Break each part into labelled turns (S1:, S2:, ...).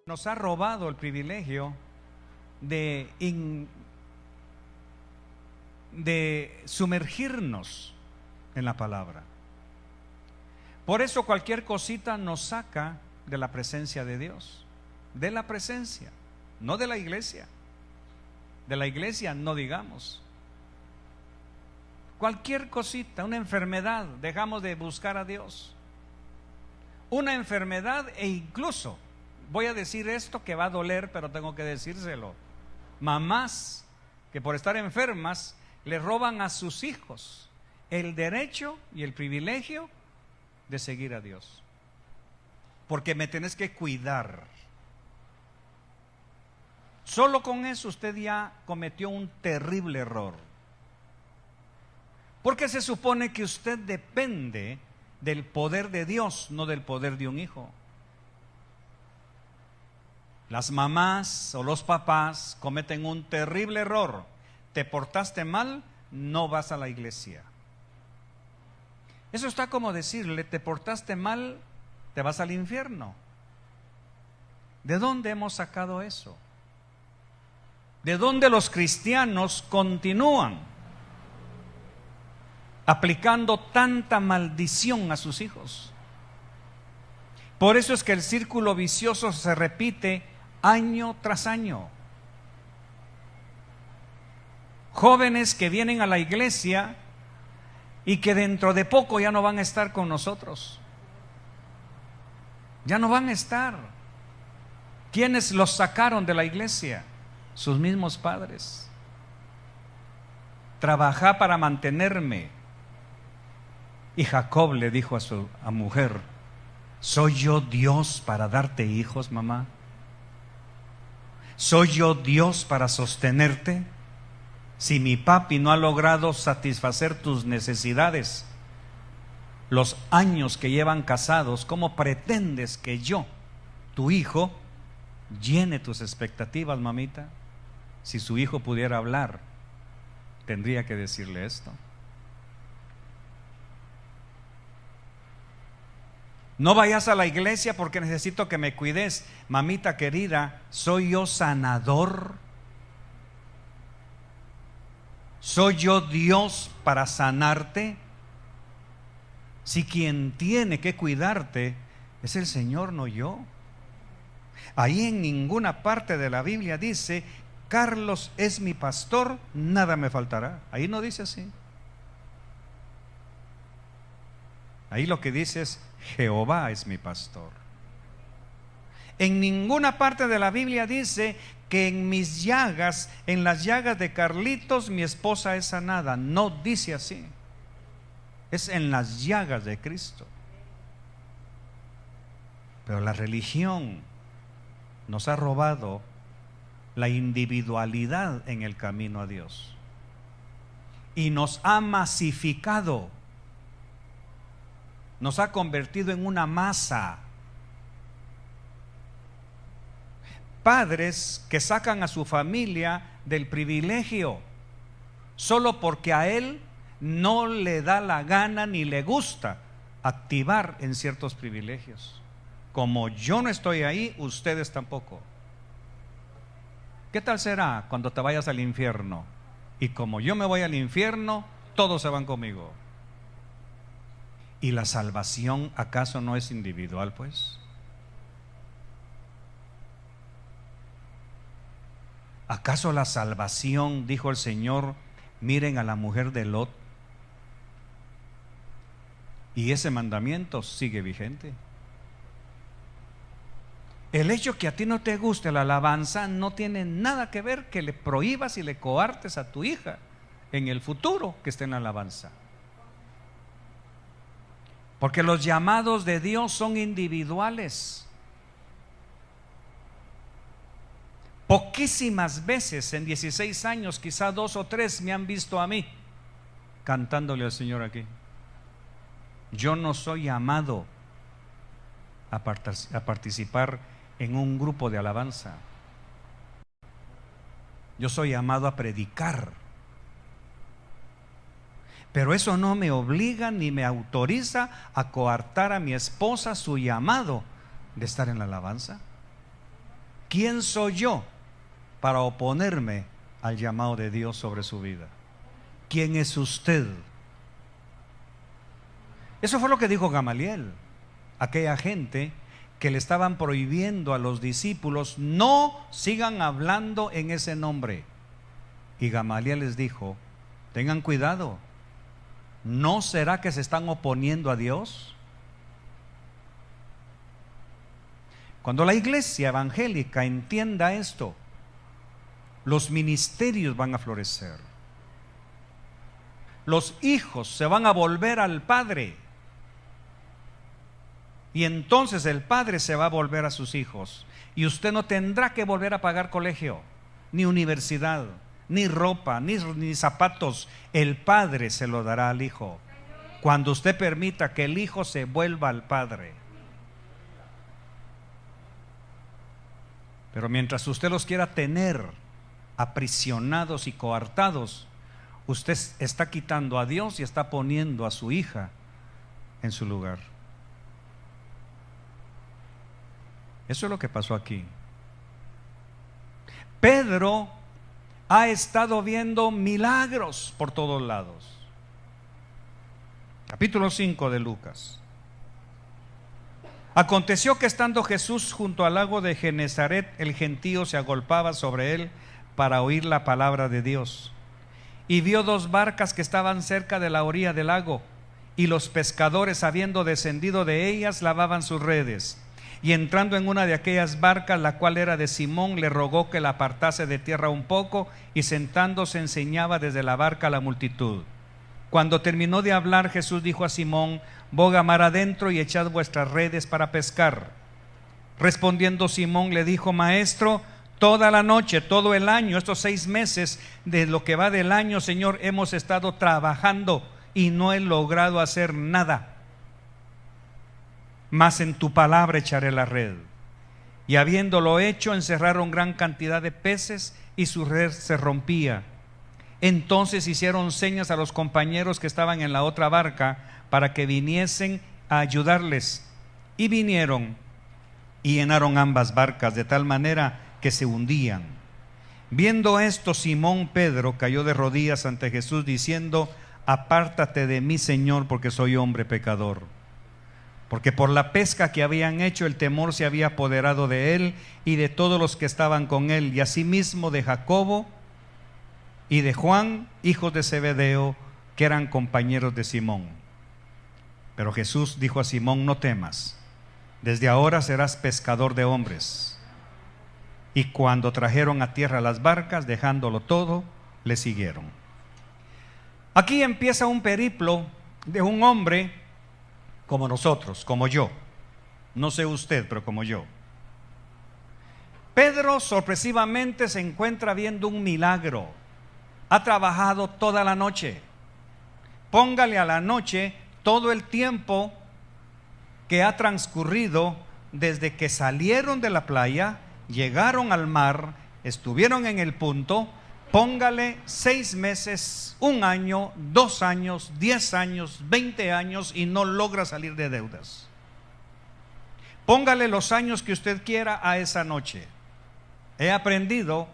S1: Nos ha robado el privilegio de sumergirnos en la palabra. Por eso cualquier cosita nos saca de la presencia de Dios, de la presencia, no de la iglesia. De la iglesia no digamos. Cualquier cosita, una enfermedad, dejamos de buscar a Dios. Una enfermedad, e incluso voy a decir esto que va a doler, pero tengo que decírselo. Mamás que por estar enfermas le roban a sus hijos el derecho y el privilegio de seguir a Dios. Porque me tenés que cuidar. Solo con eso usted ya cometió un terrible error. Porque se supone que usted depende del poder de Dios, no del poder de un hijo. Las mamás o los papás cometen un terrible error. Te portaste mal, no vas a la iglesia. Eso está como decirle, te portaste mal, te vas al infierno. ¿De dónde hemos sacado eso? ¿De dónde los cristianos continúan aplicando tanta maldición a sus hijos? Por eso es que el círculo vicioso se repite año tras año. Jóvenes que vienen a la iglesia y que dentro de poco ya no van a estar con nosotros. Ya no van a estar. ¿Quiénes los sacaron de la iglesia? Sus mismos padres. Trabajá para mantenerme. Y Jacob le dijo a su mujer: ¿soy yo Dios para darte hijos, mamá? ¿Soy yo Dios para sostenerte? Si mi papi no ha logrado satisfacer tus necesidades, los años que llevan casados, ¿cómo pretendes que yo, tu hijo, llene tus expectativas, mamita? Si su hijo pudiera hablar, tendría que decirle esto. No vayas a la iglesia porque necesito que me cuides. Mamita querida, ¿soy yo sanador? ¿Soy yo Dios para sanarte? Si quien tiene que cuidarte es el Señor, no yo. Ahí en ninguna parte de la Biblia dice: Carlos es mi pastor, nada me faltará. Ahí no dice así. Ahí lo que dice es: Jehová es mi pastor. En ninguna parte de la Biblia dice que en mis llagas, en las llagas de Carlitos, mi esposa es sanada. No dice así. Es en las llagas de Cristo. Pero la religión nos ha robado la individualidad en el camino a Dios y nos ha masificado. Nos ha convertido en una masa. Padres que sacan a su familia del privilegio solo porque a él no le da la gana ni le gusta activar en ciertos privilegios. Como yo no estoy ahí, ustedes tampoco. ¿Qué tal será cuando te vayas al infierno? Y como yo me voy al infierno, todos se van conmigo. ¿Y la salvación acaso no es individual, pues? ¿Acaso la salvación, dijo el Señor, miren a la mujer de Lot? Y ese mandamiento sigue vigente. El hecho que a ti no te guste la alabanza no tiene nada que ver que le prohíbas y le coartes a tu hija en el futuro que esté en la alabanza. Porque los llamados de Dios son individuales. Poquísimas veces en 16 años, quizá 2 o 3 me han visto a mí cantándole al Señor aquí. Yo no soy llamado a participar en un grupo de alabanza. Yo soy llamado a predicar. Pero eso no me obliga ni me autoriza a coartar a mi esposa su llamado de estar en la alabanza. ¿quién soy yo para oponerme al llamado de Dios sobre su vida? ¿Quién es usted? Eso fue lo que dijo Gamaliel, aquella gente que le estaban prohibiendo a los discípulos: no sigan hablando en ese nombre. Y Gamaliel les dijo: tengan cuidado, ¿no será que se están oponiendo a Dios? Cuando la iglesia evangélica entienda esto, los ministerios van a florecer, los hijos se van a volver al Padre, y entonces el Padre se va a volver a sus hijos, y usted no tendrá que volver a pagar colegio, ni universidad, ni ropa, ni zapatos. El Padre se lo dará al Hijo, cuando usted permita que el Hijo se vuelva al Padre. Pero mientras usted los quiera tener aprisionados y coartados, usted está quitando a Dios y está poniendo a su hija en su lugar. Eso es lo que pasó aquí. Pedro ha estado viendo milagros por todos lados. Capítulo 5 de Lucas. Aconteció que estando Jesús junto al lago de Genezaret, el gentío se agolpaba sobre él para oír la palabra de Dios. Y vio dos barcas que estaban cerca de la orilla del lago, y los pescadores, habiendo descendido de ellas, lavaban sus redes. Y entrando en una de aquellas barcas, la cual era de Simón, le rogó que la apartase de tierra un poco, y sentándose enseñaba desde la barca a la multitud. Cuando terminó de hablar, Jesús dijo a Simón: boga mar adentro y echad vuestras redes para pescar. Respondiendo Simón le dijo: Maestro, toda la noche, todo el año, estos 6 meses de lo que va del año, Señor, hemos estado trabajando y no he logrado hacer nada. Mas en tu palabra echaré la red. Y habiéndolo hecho, encerraron gran cantidad de peces y su red se rompía. Entonces hicieron señas a los compañeros que estaban en la otra barca para que viniesen a ayudarles. Y vinieron y llenaron ambas barcas de tal manera que se hundían. Viendo esto, Simón Pedro cayó de rodillas ante Jesús diciendo: apártate de mí, Señor, porque soy hombre pecador. Porque por la pesca que habían hecho, el temor se había apoderado de él y de todos los que estaban con él, y asimismo de Jacobo y de Juan, hijos de Zebedeo, que eran compañeros de Simón. Pero Jesús dijo a Simón: no temas, desde ahora serás pescador de hombres. Y cuando trajeron a tierra las barcas, dejándolo todo, le siguieron. Aquí empieza un periplo de un hombre como nosotros, como yo. No sé usted, pero como yo. Pedro sorpresivamente se encuentra viendo un milagro. Ha trabajado toda la noche. Póngale a la noche todo el tiempo que ha transcurrido desde que salieron de la playa, llegaron al mar, estuvieron en el punto. Póngale 6 meses, 1 año, 2 años, 10 años, 20 años y no logra salir de deudas. Póngale los años que usted quiera a esa noche. He aprendido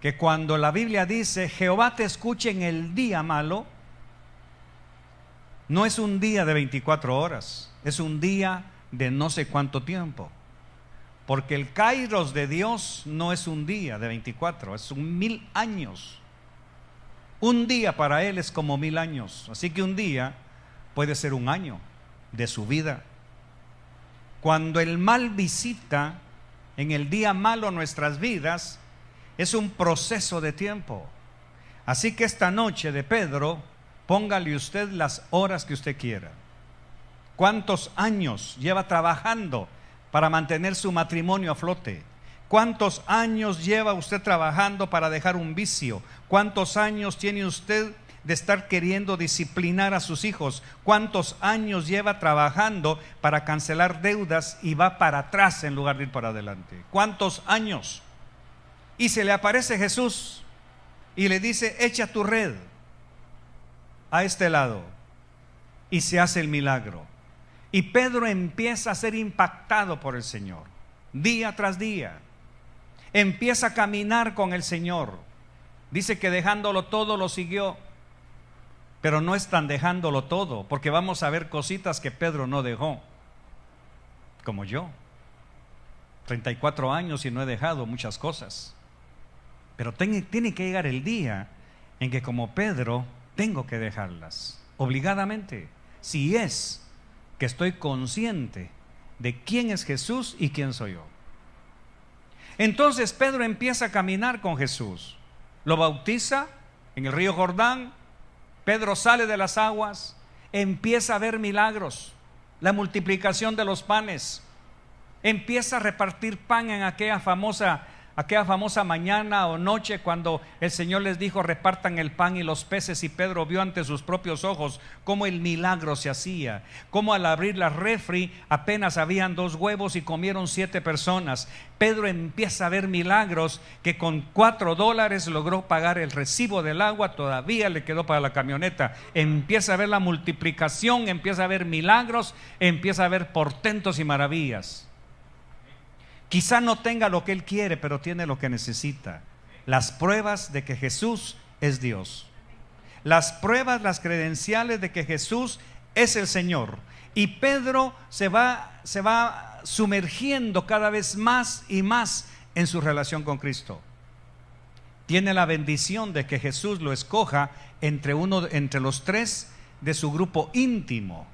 S1: que cuando la Biblia dice Jehová te escuche en el día malo, no es un día de 24 horas, es un día de no sé cuánto tiempo. Porque el kairos de Dios no es un día de 24, es 1000 años. Un día para Él es como 1000 años. Así que un día puede ser 1 año de su vida. Cuando el mal visita en el día malo nuestras vidas, es un proceso de tiempo. Así que esta noche de Pedro, póngale usted las horas que usted quiera. ¿Cuántos años lleva trabajando para mantener su matrimonio a flote? ¿Cuántos años lleva usted trabajando para dejar un vicio? ¿Cuántos años tiene usted de estar queriendo disciplinar a sus hijos? ¿Cuántos años lleva trabajando para cancelar deudas y va para atrás en lugar de ir para adelante? ¿Cuántos años? Y se le aparece Jesús y le dice: echa tu red a este lado, y se hace el milagro. Y Pedro empieza a ser impactado por el Señor, día tras día. empieza a caminar con el Señor. Dice que dejándolo todo lo siguió. Pero no están dejándolo todo, porque vamos a ver cositas que Pedro no dejó, como yo. 34 años y no he dejado muchas cosas. Pero tiene que llegar el día en que, como Pedro, tengo que dejarlas obligadamente, si es que estoy consciente de quién es Jesús y quién soy yo. Entonces Pedro empieza a caminar con Jesús, lo bautiza en el río Jordán. Pedro sale de las aguas, empieza a ver milagros, la multiplicación de los panes, empieza a repartir pan en aquella famosa mañana o noche cuando el Señor les dijo: repartan el pan y los peces, y Pedro vio ante sus propios ojos cómo el milagro se hacía, cómo al abrir la refri apenas habían 2 huevos y comieron 7 personas. Pedro empieza a ver milagros, que con $4 logró pagar el recibo del agua, todavía le quedó para la camioneta. Empieza a ver la multiplicación, empieza a ver milagros, empieza a ver portentos y maravillas. Quizá no tenga lo que él quiere, pero tiene lo que necesita: las pruebas de que Jesús es Dios, las pruebas, las credenciales de que Jesús es el Señor. Y Pedro se va sumergiendo cada vez más y más en su relación con Cristo. Tiene la bendición de que Jesús lo escoja entre los 3 de su grupo íntimo,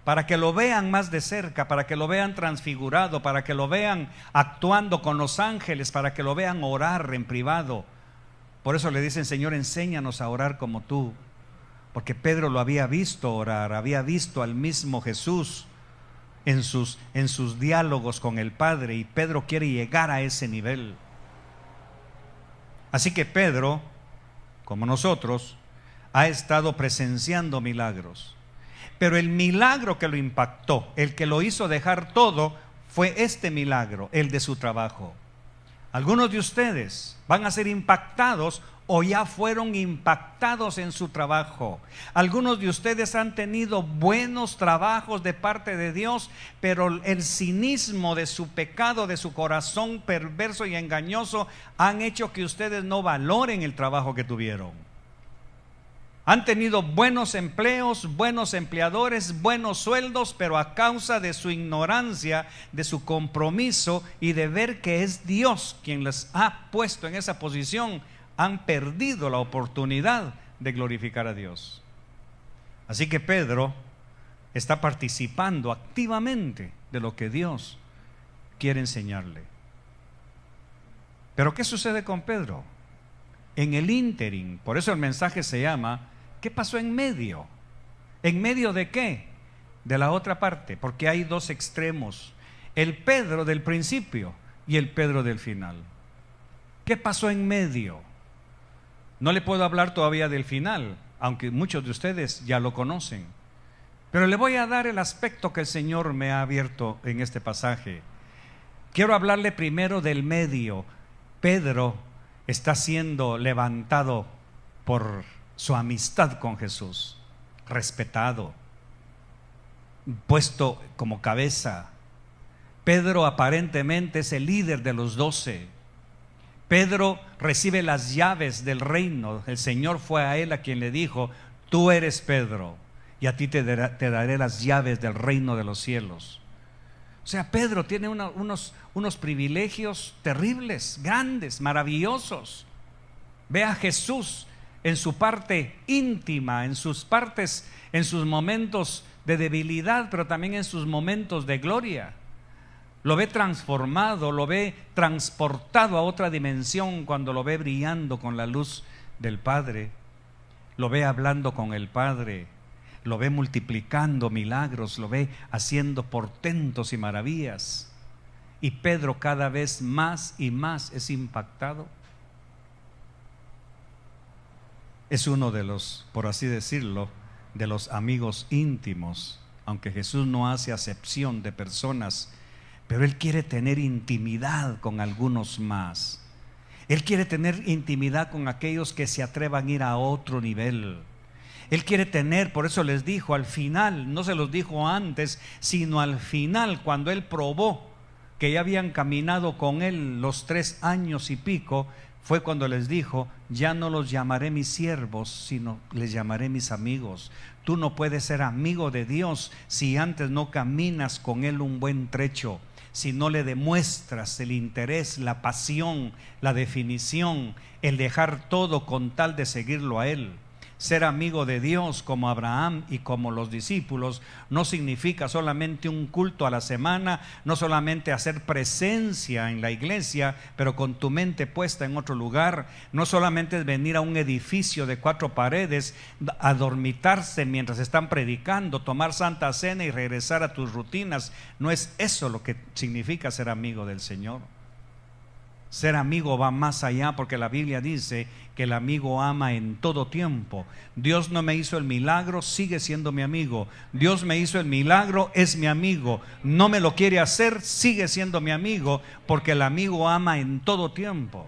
S1: para que lo vean más de cerca, para que lo vean transfigurado, para que lo vean actuando con los ángeles, para que lo vean orar en privado. Por eso le dicen: Señor, enséñanos a orar como tú, porque Pedro lo había visto orar, había visto al mismo Jesús en sus diálogos con el Padre, y Pedro quiere llegar a ese nivel. Así que Pedro, como nosotros, ha estado presenciando milagros. Pero el milagro que lo impactó, el que lo hizo dejar todo, fue este milagro, el de su trabajo. Algunos de ustedes van a ser impactados o ya fueron impactados en su trabajo. Algunos de ustedes han tenido buenos trabajos de parte de Dios, pero el cinismo de su pecado, de su corazón perverso y engañoso, han hecho que ustedes no valoren el trabajo que tuvieron. Han tenido buenos empleos, buenos empleadores, buenos sueldos, pero a causa de su ignorancia, de su compromiso y de ver que es Dios quien les ha puesto en esa posición, han perdido la oportunidad de glorificar a Dios. Así que Pedro está participando activamente de lo que Dios quiere enseñarle. Pero ¿qué sucede con Pedro? En el ínterin, por eso el mensaje se llama: ¿qué pasó en medio? ¿En medio de qué? De la otra parte, porque hay 2 extremos: el Pedro del principio y el Pedro del final. ¿Qué pasó en medio? No le puedo hablar todavía del final, aunque muchos de ustedes ya lo conocen, pero le voy a dar el aspecto que el Señor me ha abierto en este pasaje. Quiero hablarle primero del medio. Pedro está siendo levantado por su amistad con Jesús, respetado, puesto como cabeza. Pedro aparentemente es el líder de los 12. Pedro recibe las llaves del reino. El Señor fue a él a quien le dijo: tú eres Pedro, y a ti te daré las llaves del reino de los cielos. O sea, Pedro tiene unos privilegios terribles, grandes, maravillosos. Ve a Jesús en su parte íntima, en sus momentos de debilidad, pero también en sus momentos de gloria. Lo ve transformado, lo ve transportado a otra dimensión cuando lo ve brillando con la luz del Padre. Lo ve hablando con el Padre, lo ve multiplicando milagros, lo ve haciendo portentos y maravillas. Y Pedro cada vez más y más es impactado. Es uno de los, por así decirlo, de los amigos íntimos, aunque Jesús no hace acepción de personas, pero Él quiere tener intimidad con algunos más. Él quiere tener intimidad con aquellos que se atrevan a ir a otro nivel. Él quiere tener, por eso les dijo al final, no se los dijo antes, sino al final, cuando Él probó que ya habían caminado con él los 3 años y pico, fue cuando les dijo: ya no los llamaré mis siervos, sino les llamaré mis amigos. Tú no puedes ser amigo de Dios si antes no caminas con Él un buen trecho, si no le demuestras el interés, la pasión, la definición, el dejar todo con tal de seguirlo a Él. Ser amigo de Dios como Abraham y como los discípulos no significa solamente un culto a la semana, no solamente hacer presencia en la iglesia, pero con tu mente puesta en otro lugar. No solamente es venir a un edificio de 4 paredes, a dormitarse mientras están predicando, tomar santa cena y regresar a tus rutinas. No es eso lo que significa ser amigo del Señor. Ser amigo va más allá, porque la Biblia dice que el amigo ama en todo tiempo. Dios no me hizo el milagro, sigue siendo mi amigo. Dios me hizo el milagro, es mi amigo. No me lo quiere hacer, sigue siendo mi amigo, porque el amigo ama en todo tiempo.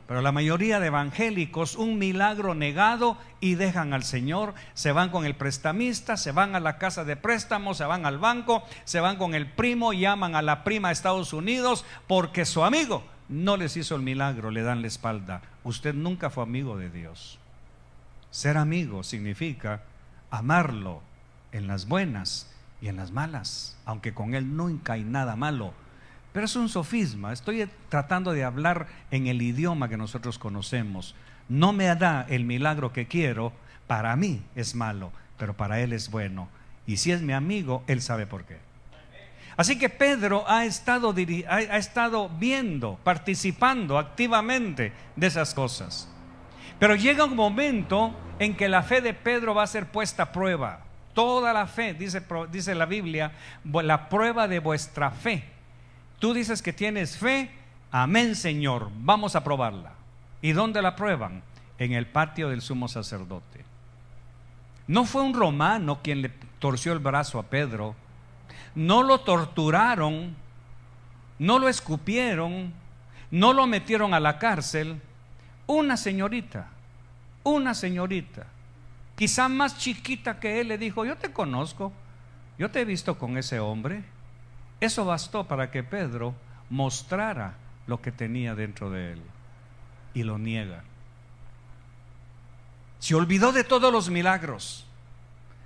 S1: Pero la mayoría de evangélicos, un milagro negado y dejan al Señor, se van con el prestamista, se van a la casa de préstamos, se van al banco, se van con el primo, llaman a la prima de Estados Unidos porque su amigo no les hizo el milagro, le dan la espalda. Usted nunca fue amigo de Dios. Ser amigo significa amarlo en las buenas y en las malas, aunque con Él nunca hay nada malo. Pero es un sofisma, estoy tratando de hablar en el idioma que nosotros conocemos. No me da el milagro que quiero, para mí es malo, pero para Él es bueno. Y si es mi amigo, Él sabe por qué. Así que Pedro ha estado viendo, participando activamente de esas cosas. Pero llega un momento en que la fe de Pedro va a ser puesta a prueba. Toda la fe, dice la Biblia, la prueba de vuestra fe. Tú dices que tienes fe, amén, Señor, vamos a probarla. ¿Y dónde la prueban? En el patio del sumo sacerdote. No fue un romano quien le torció el brazo a Pedro. No lo torturaron, no lo escupieron, no lo metieron a la cárcel. Una señorita, quizá más chiquita que él, le dijo: yo te conozco, yo te he visto con ese hombre. Eso bastó para que Pedro mostrara lo que tenía dentro de él, y lo niega. Se olvidó de todos los milagros.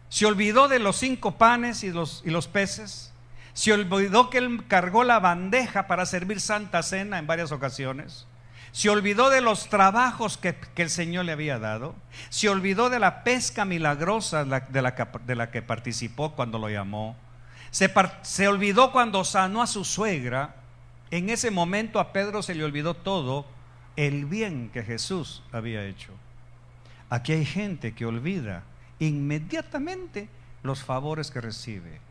S1: Se olvidó de los 5 panes y los peces. Se olvidó que él cargó la bandeja para servir santa cena en varias ocasiones. Se olvidó de los trabajos que el Señor le había dado. Se olvidó de la pesca milagrosa de la que participó cuando lo llamó. Se olvidó cuando sanó a su suegra. En ese momento a Pedro se le olvidó todo el bien que Jesús había hecho. Aquí hay gente que olvida inmediatamente los favores que recibe.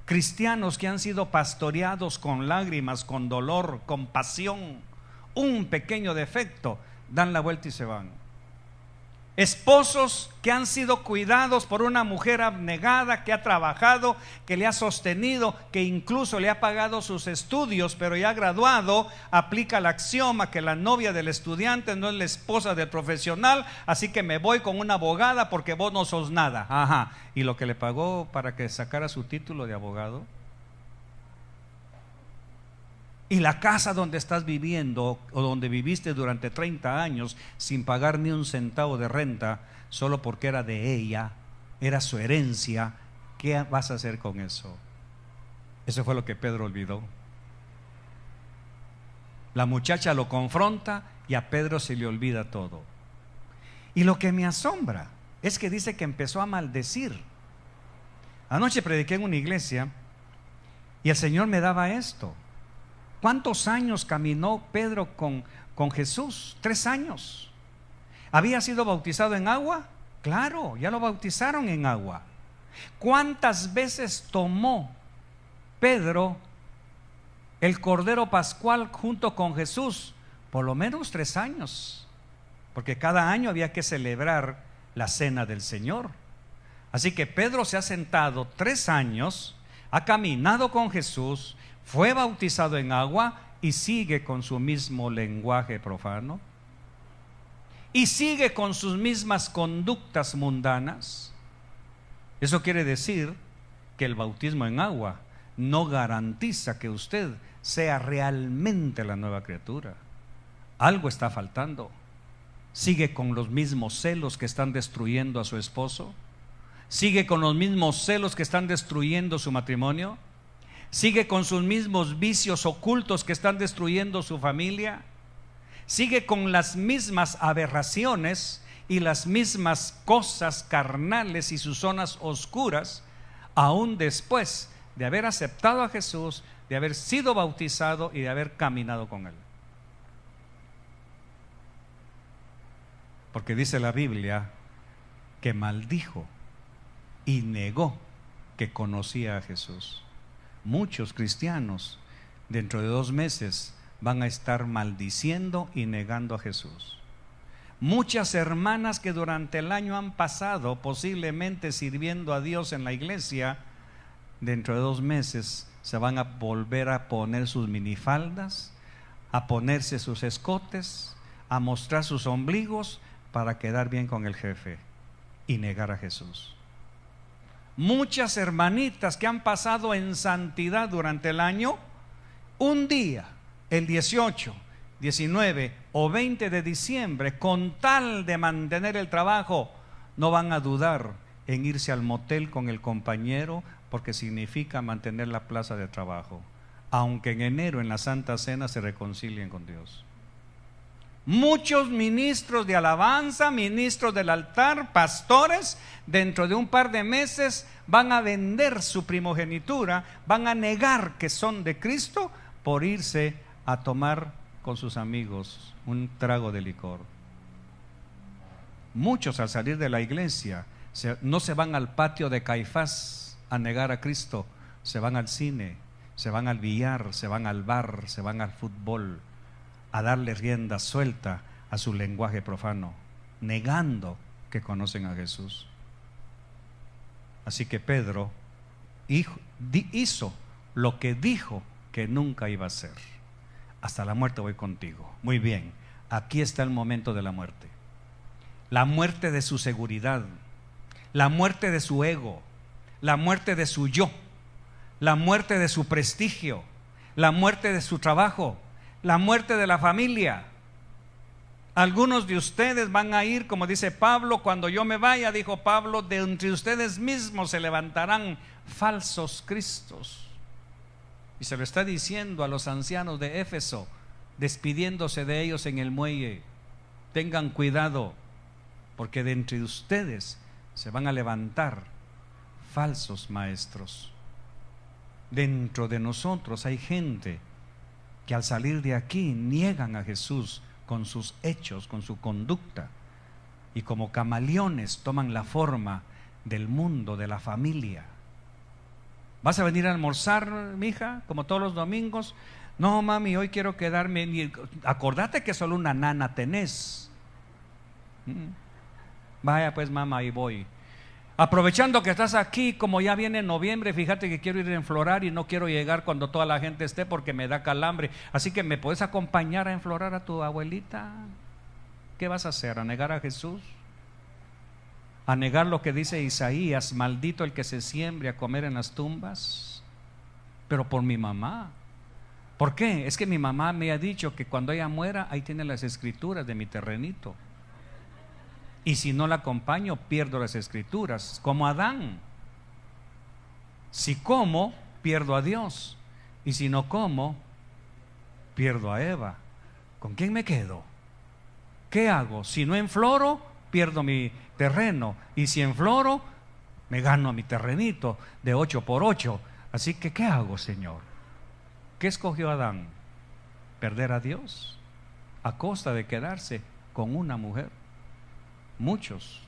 S1: Cristianos que han sido pastoreados con lágrimas, con dolor, con pasión, un pequeño defecto, dan la vuelta y se van. Esposos que han sido cuidados por una mujer abnegada, que ha trabajado, que le ha sostenido, que incluso le ha pagado sus estudios, pero ya graduado, aplica el axioma que la novia del estudiante no es la esposa del profesional, así que me voy con una abogada porque vos no sos nada. Ajá. ¿Y lo que le pagó para que sacara su título de abogado? Y la casa donde estás viviendo o donde viviste durante 30 años sin pagar ni un centavo de renta, solo porque era de ella, era su herencia, ¿qué vas a hacer con eso? Eso fue lo que Pedro olvidó. La muchacha lo confronta y a Pedro se le olvida todo. Y lo que me asombra es que dice que empezó a maldecir. Anoche prediqué en una iglesia y el Señor me daba esto. ¿Cuántos años caminó Pedro con Jesús? 3 años. ¿Había sido bautizado en agua? Claro, ya lo bautizaron en agua. ¿Cuántas veces tomó Pedro el Cordero Pascual junto con Jesús? Por lo menos 3 años, porque cada año había que celebrar la cena del Señor. Así que Pedro se ha sentado 3 años, ha caminado con Jesús, fue bautizado en agua y sigue con su mismo lenguaje profano y sigue con sus mismas conductas mundanas. Eso quiere decir que el bautismo en agua no garantiza que usted sea realmente la nueva criatura. Algo está faltando. ¿Sigue con los mismos celos que están destruyendo a su esposo? ¿Sigue con los mismos celos que están destruyendo su matrimonio? ¿Sigue con sus mismos vicios ocultos que están destruyendo su familia? ¿Sigue con las mismas aberraciones y las mismas cosas carnales y sus zonas oscuras, aún después de haber aceptado a Jesús, de haber sido bautizado y de haber caminado con Él? Porque dice la Biblia que maldijo y negó que conocía a Jesús. Muchos cristianos dentro de 2 meses van a estar maldiciendo y negando a Jesús. Muchas hermanas que durante el año han pasado posiblemente sirviendo a Dios en la iglesia, dentro de 2 meses se van a volver a poner sus minifaldas, a ponerse sus escotes, a mostrar sus ombligos para quedar bien con el jefe y negar a Jesús. Muchas hermanitas que han pasado en santidad durante el año, un día, el 18, 19 o 20 de diciembre, con tal de mantener el trabajo, no van a dudar en irse al motel con el compañero, porque significa mantener la plaza de trabajo, aunque en enero en la Santa Cena se reconcilien con Dios. Muchos ministros de alabanza, ministros del altar, pastores, dentro de un par de meses van a vender su primogenitura, van a negar que son de Cristo por irse a tomar con sus amigos un trago de licor. Muchos al salir de la iglesia no se van al patio de Caifás a negar a Cristo, se van al cine, se van al billar, se van al bar, se van al fútbol, a darle rienda suelta a su lenguaje profano, negando que conocen a Jesús. Así que Pedro hizo lo que dijo que nunca iba a hacer. Hasta la muerte voy contigo. Muy bien, aquí está el momento de la muerte. La muerte de su seguridad, la muerte de su ego, la muerte de su yo, la muerte de su prestigio, la muerte de su trabajo, la muerte de la familia. Algunos de ustedes van a ir, como dice Pablo, cuando yo me vaya, dijo Pablo, de entre ustedes mismos se levantarán falsos cristos. Y se lo está diciendo a los ancianos de Éfeso, despidiéndose de ellos en el muelle. Tengan cuidado, porque de entre ustedes se van a levantar falsos maestros. Dentro de nosotros hay gente que al salir de aquí niegan a Jesús con sus hechos, con su conducta, y como camaleones toman la forma del mundo, de la familia. ¿Vas a venir a almorzar, mija, como todos los domingos? No, mami, hoy quiero quedarme. Acordate que solo una nana tenés. Vaya pues, mamá, ahí voy. Aprovechando que estás aquí, como ya viene noviembre, fíjate que quiero ir a enflorar y no quiero llegar cuando toda la gente esté porque me da calambre. Así que me puedes acompañar a enflorar a tu abuelita. ¿Qué vas a hacer? ¿A negar a Jesús? ¿A negar lo que dice Isaías? Maldito el que se siembre a comer en las tumbas. Pero por mi mamá. ¿Por qué? Es que mi mamá me ha dicho que cuando ella muera, ahí tiene las escrituras de mi terrenito. Y si no la acompaño, pierdo las escrituras, como Adán. Si como, pierdo a Dios. Y si no como, pierdo a Eva. ¿Con quién me quedo? ¿Qué hago? Si no enfloro, pierdo mi terreno. Y si enfloro, me gano a mi terrenito de 8 por 8. Así que, ¿qué hago, Señor? ¿Qué escogió Adán? ¿Perder a Dios a costa de quedarse con una mujer? Muchos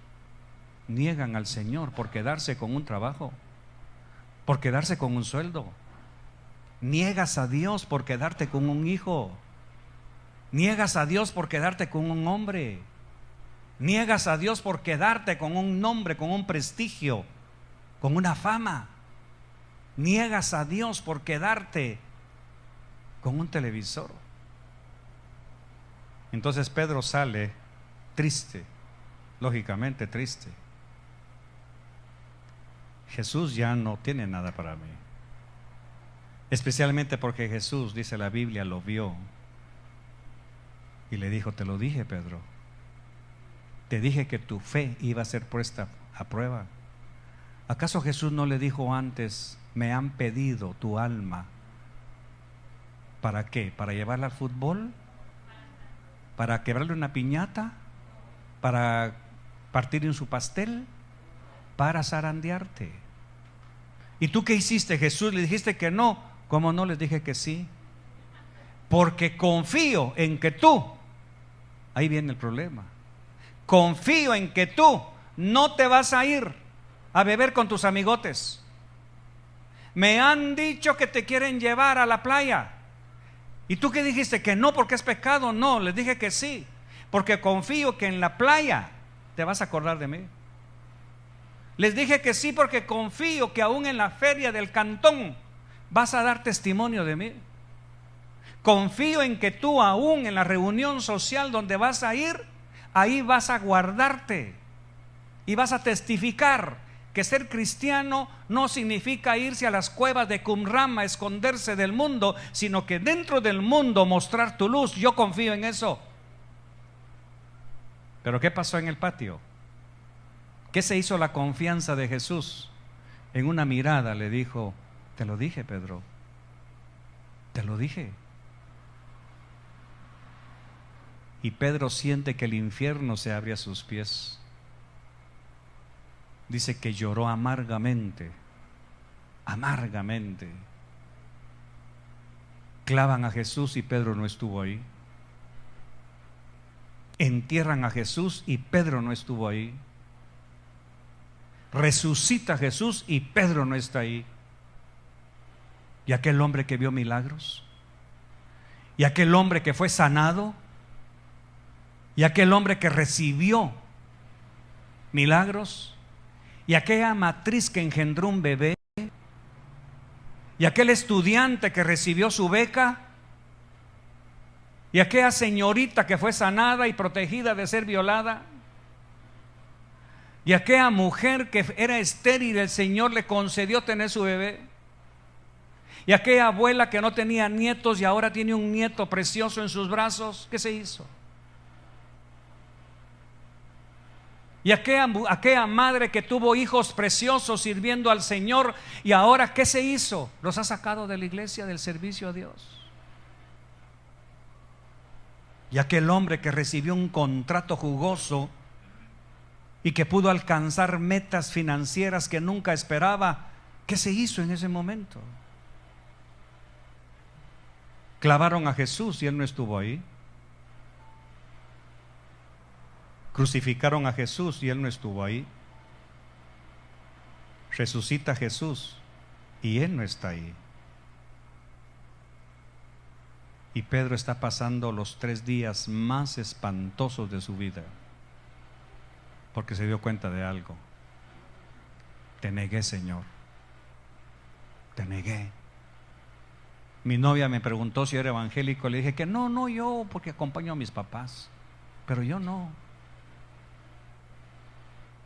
S1: niegan al Señor por quedarse con un trabajo, por quedarse con un sueldo. Niegas a Dios por quedarte con un hijo. Niegas a Dios por quedarte con un hombre. Niegas a Dios por quedarte con un nombre, con un prestigio, con una fama. Niegas a Dios por quedarte con un televisor. Entonces Pedro sale triste. Lógicamente triste. Jesús ya no tiene nada para mí. Especialmente porque Jesús, dice la Biblia, lo vio y le dijo: te lo dije, Pedro, te dije que tu fe iba a ser puesta a prueba. ¿Acaso Jesús no le dijo antes: me han pedido tu alma? ¿Para qué? ¿Para llevarla al fútbol? ¿Para quebrarle una piñata? ¿Para partir en su pastel? Para zarandearte. ¿Y tú qué hiciste, Jesús? ¿Le dijiste que no? ¿Cómo no? Les dije que sí. Porque confío en que tú, ahí viene el problema, confío en que tú no te vas a ir a beber con tus amigotes. Me han dicho que te quieren llevar a la playa. ¿Y tú qué dijiste? Que no, porque es pecado. No, les dije que sí, porque confío que en la playa te vas a acordar de mí. Les dije que sí porque confío que aún en la feria del cantón vas a dar testimonio de mí. Confío en que tú aún en la reunión social donde vas a ir, ahí vas a guardarte y vas a testificar que ser cristiano no significa irse a las cuevas de Qumran a esconderse del mundo, sino que dentro del mundo mostrar tu luz. Yo confío en eso. Pero ¿qué pasó en el patio? ¿Qué se hizo la confianza de Jesús? En una mirada le dijo: te lo dije, Pedro, te lo dije. Y Pedro siente que el infierno se abre a sus pies. Dice que lloró amargamente, amargamente. Clavan a Jesús y Pedro no estuvo ahí. Entierran a Jesús y Pedro no estuvo ahí. Resucita a Jesús y Pedro no está ahí. ¿Y aquel hombre que vio milagros? ¿Y aquel hombre que fue sanado? ¿Y aquel hombre que recibió milagros? ¿Y aquella matriz que engendró un bebé? ¿Y aquel estudiante que recibió su beca? ¿Y aquella señorita que fue sanada y protegida de ser violada? ¿Y aquella mujer que era estéril, el Señor le concedió tener su bebé? ¿Y aquella abuela que no tenía nietos y ahora tiene un nieto precioso en sus brazos? ¿Qué se hizo? Y aquella madre que tuvo hijos preciosos sirviendo al Señor, y ahora ¿qué se hizo? Los ha sacado de la iglesia, del servicio a Dios. Y aquel hombre que recibió un contrato jugoso y que pudo alcanzar metas financieras que nunca esperaba, ¿qué se hizo en ese momento? Clavaron a Jesús y él no estuvo ahí. Crucificaron a Jesús y él no estuvo ahí. Resucita a Jesús y él no está ahí. Y Pedro está pasando los 3 días más espantosos de su vida, porque se dio cuenta de algo. Te negué, Señor, te negué. Mi novia me preguntó si era evangélico. Le dije que no, yo, porque acompaño a mis papás, pero yo no.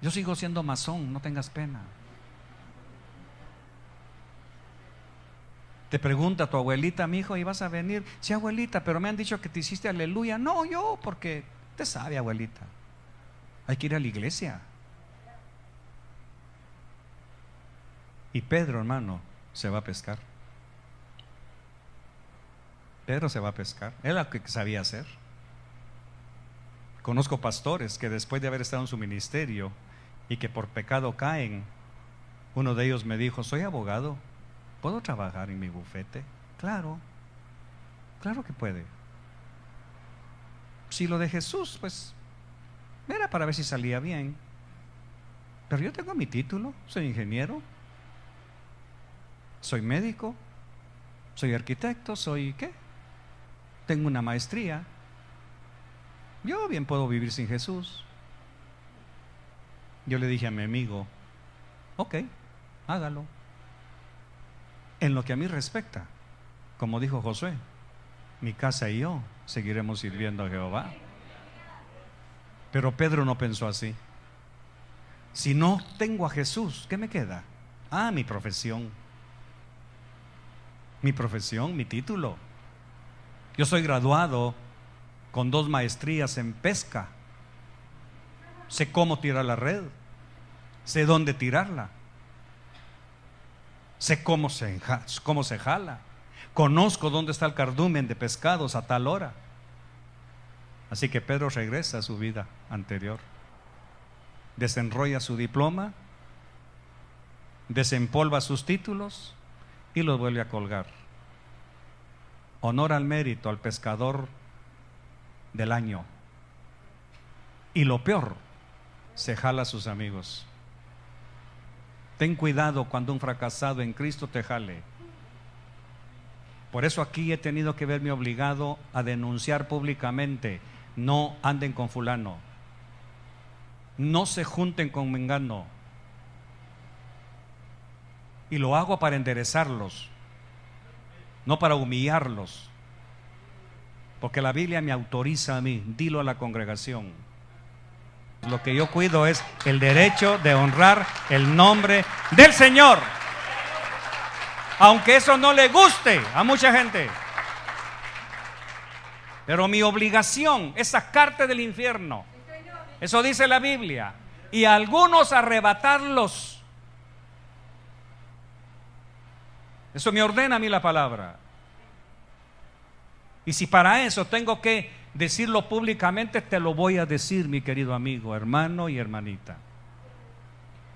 S1: Yo sigo siendo masón, no tengas pena. Te pregunta tu abuelita: mi hijo, ¿y vas a venir? Sí, abuelita, pero me han dicho que te hiciste aleluya. No, yo, porque te sabe, abuelita, hay que ir a la iglesia. Y Pedro, hermano, se va a pescar. Pedro se va a pescar. Era lo que sabía hacer. Conozco pastores que después de haber estado en su ministerio y que por pecado caen. Uno de ellos me dijo: soy abogado, ¿puedo trabajar en mi bufete? Claro, claro que puede. Si lo de Jesús, pues era para ver si salía bien. Pero yo tengo mi título, soy ingeniero, soy médico, soy arquitecto, soy ¿qué? Tengo una maestría. Yo bien puedo vivir sin Jesús. Yo le dije a mi amigo: ok, hágalo. En lo que a mí respecta, como dijo Josué, mi casa y yo seguiremos sirviendo a Jehová. Pero Pedro no pensó así. Si no tengo a Jesús, ¿qué me queda? Mi profesión. mi profesión, mi título. Yo soy graduado con 2 maestrías en pesca. Sé cómo tirar la red, sé dónde tirarla, sé cómo se jala, conozco dónde está el cardumen de pescados a tal hora. Así que Pedro regresa a su vida anterior, desenrolla su diploma, desempolva sus títulos y los vuelve a colgar. Honor al mérito al pescador del año. Y lo peor, se jala a sus amigos. Ten cuidado cuando un fracasado en Cristo te jale. Por eso aquí he tenido que verme obligado a denunciar públicamente: no anden con fulano, no se junten con mengano. Y lo hago para enderezarlos, no para humillarlos, porque la Biblia me autoriza a mí. Dilo a la congregación. Lo que yo cuido es el derecho de honrar el nombre del Señor, aunque eso no le guste a mucha gente. Pero mi obligación es sacarte del infierno. Eso dice la Biblia. Y a algunos arrebatarlos. Eso me ordena a mí la palabra. Y si para eso tengo que decirlo públicamente, te lo voy a decir, mi querido amigo, hermano y hermanita,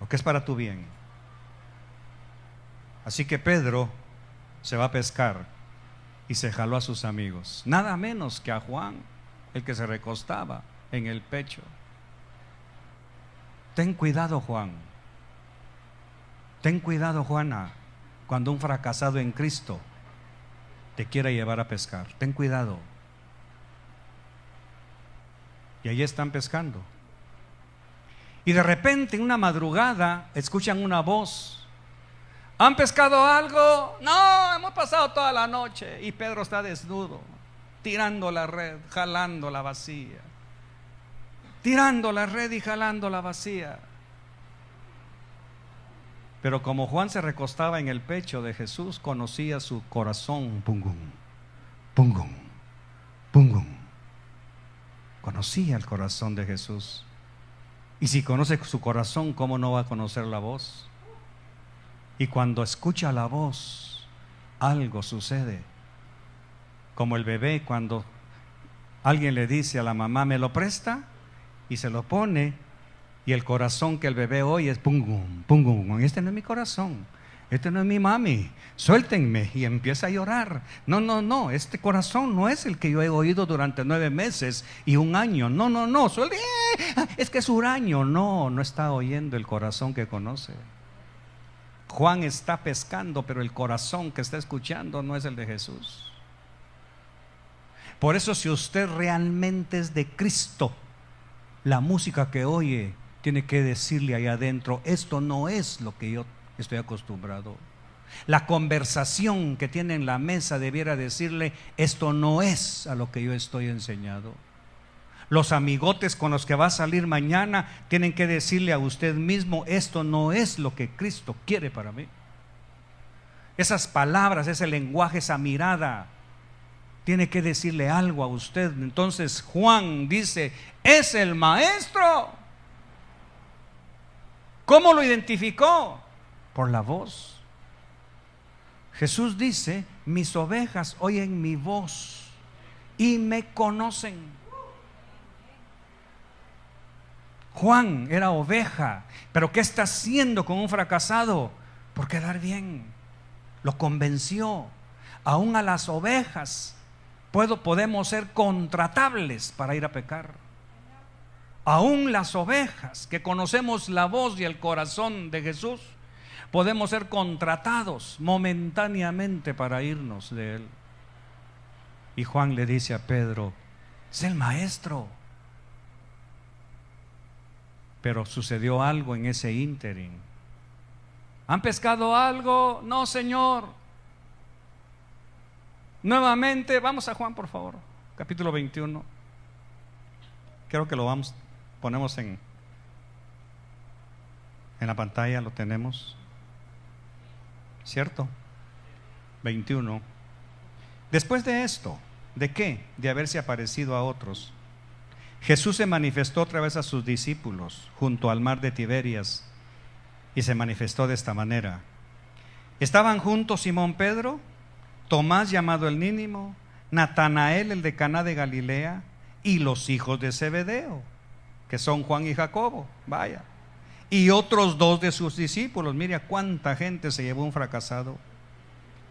S1: porque es para tu bien. Así que Pedro se va a pescar y se jaló a sus amigos, nada menos que a Juan, el que se recostaba en el pecho. Ten cuidado, Juan. Ten cuidado, Juana, cuando un fracasado en Cristo te quiera llevar a pescar. Ten cuidado. Y allí están pescando. Y de repente, en una madrugada, escuchan una voz: ¿han pescado algo? No, hemos pasado toda la noche. Y Pedro está desnudo, tirando la red, jalando la vacía. Tirando la red y jalando la vacía. Pero como Juan se recostaba en el pecho de Jesús, conocía su corazón. Pungum, pungum, pungum. Conocía el corazón de Jesús. Y si conoce su corazón, ¿cómo no va a conocer la voz? Y cuando escucha la voz, algo sucede. Como el bebé cuando alguien le dice a la mamá: ¿me lo presta? Y se lo pone, y el corazón que el bebé oye es pungum, pungum. Este no es mi corazón, este no es mi mami, suéltenme. Y empieza a llorar. No, este corazón no es el que yo he oído durante 9 meses y 1 año. No, suéltenme. Es que es huraño. No está oyendo el corazón que conoce. Juan está pescando, pero el corazón que está escuchando no es el de Jesús. Por eso, si usted realmente es de Cristo, la música que oye tiene que decirle ahí adentro: esto no es lo que yo estoy acostumbrado. La conversación que tiene en la mesa debiera decirle: esto no es a lo que yo estoy enseñado. Los amigotes con los que va a salir mañana tienen que decirle a usted mismo: esto no es lo que Cristo quiere para mí. Esas palabras, ese lenguaje, esa mirada tiene que decirle algo a usted. Entonces Juan dice: es el maestro. ¿Cómo lo identificó? Por la voz. Jesús dice: mis ovejas oyen mi voz y me conocen. Juan era oveja, pero ¿qué está haciendo con un fracasado? Por quedar bien. Lo convenció. Aún a las ovejas podemos ser contratables para ir a pecar. Aún las ovejas que conocemos la voz y el corazón de Jesús, podemos ser contratados momentáneamente para irnos de Él. Y Juan le dice a Pedro: es el maestro. Pero sucedió algo en ese ínterin. ¿Han pescado algo? No, Señor. Nuevamente, vamos a Juan, por favor, capítulo 21. Creo que lo ponemos en la pantalla, lo tenemos, ¿cierto? 21. Después de esto, ¿de qué? De haberse aparecido a otros, Jesús se manifestó otra vez a sus discípulos junto al mar de Tiberias, y se manifestó de esta manera. Estaban juntos Simón Pedro, Tomás llamado el Dídimo, Natanael el de Caná de Galilea, y los hijos de Zebedeo, que son Juan y Jacobo, vaya, y otros dos de sus discípulos. Mira cuánta gente se llevó un fracasado.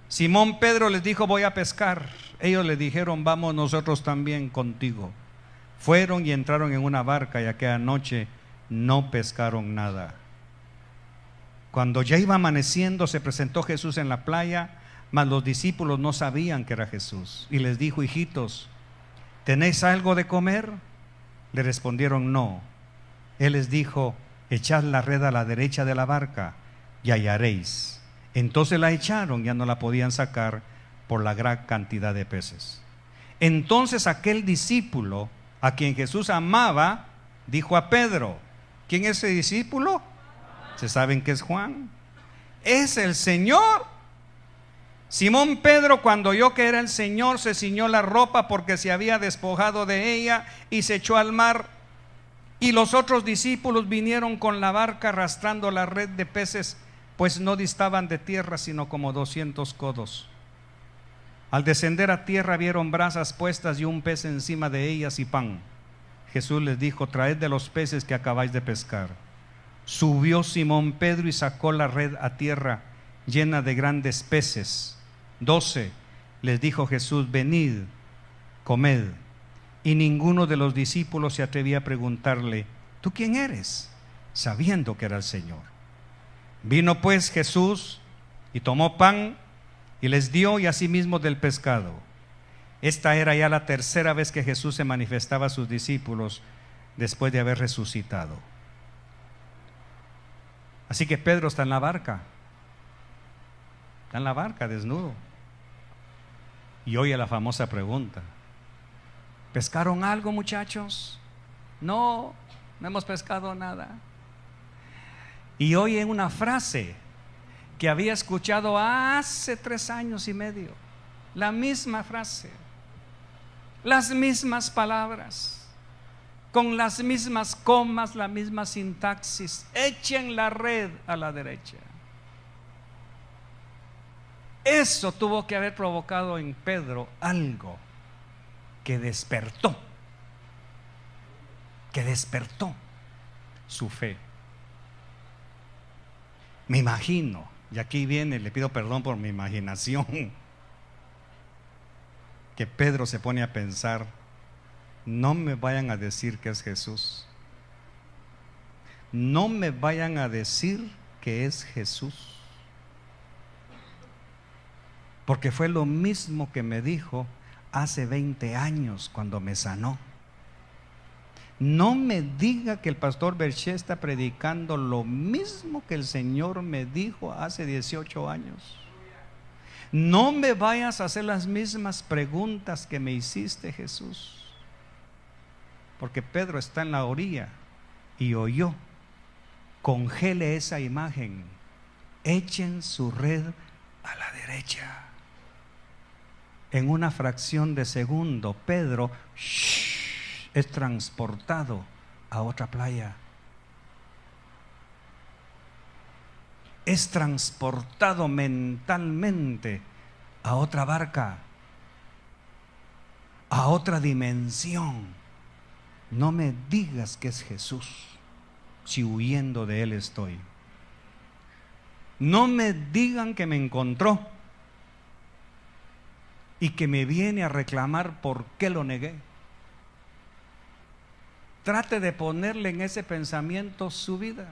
S1: Simón Pedro les dijo: voy a pescar. Ellos le dijeron: vamos nosotros también contigo. Fueron y entraron en una barca, y aquella noche no pescaron nada. Cuando ya iba amaneciendo, se presentó Jesús en la playa, mas los discípulos no sabían que era Jesús, y les dijo: hijitos, ¿tenéis algo de comer? Le respondieron: no. Él les dijo: echad la red a la derecha de la barca y hallaréis. Entonces la echaron, ya no la podían sacar por la gran cantidad de peces. Entonces aquel discípulo a quien Jesús amaba dijo a Pedro: ¿quién es ese discípulo? ¿Se saben que es Juan? Es el Señor. Simón Pedro, cuando oyó que era el Señor, se ciñó la ropa porque se había despojado de ella y se echó al mar. Y los otros discípulos vinieron con la barca arrastrando la red de peces, pues no distaban de tierra sino como 200 codos. Al descender a tierra vieron brasas puestas y un pez encima de ellas y pan. Jesús les dijo: traed de los peces que acabáis de pescar. Subió Simón Pedro y sacó la red a tierra llena de grandes peces. 12. Les dijo Jesús: venid, comed. Y ninguno de los discípulos se atrevía a preguntarle: ¿tú quién eres?, sabiendo que era el Señor. Vino pues Jesús y tomó pan y les dio, y asimismo del pescado. Esta era ya la tercera vez que Jesús se manifestaba a sus discípulos después de haber resucitado. Así que Pedro está en la barca desnudo, y oye la famosa pregunta: ¿pescaron algo, muchachos? No, no hemos pescado nada. Y oye una frase que había escuchado hace 3 años y medio, la misma frase, las mismas palabras, con las mismas comas, la misma sintaxis: echen la red a la derecha. Eso tuvo que haber provocado en Pedro algo que despertó su fe. Me imagino, y aquí viene, le pido perdón por mi imaginación, que Pedro se pone a pensar: no me vayan a decir que es Jesús, no me vayan a decir que es Jesús, porque fue lo mismo que me dijo hace 20 años cuando me sanó. No me diga que el pastor Berché está predicando lo mismo que el Señor me dijo hace 18 años. No me vayas a hacer las mismas preguntas que me hiciste, Jesús. Porque Pedro está en la orilla y oyó: congele esa imagen, echen su red a la derecha. En una fracción de segundo, Pedro es transportado a otra playa. Es transportado mentalmente a otra barca, a otra dimensión. No me digas que es Jesús, si huyendo de Él estoy. No me digan que me encontró y que me viene a reclamar por qué lo negué. Trate de ponerle en ese pensamiento su vida.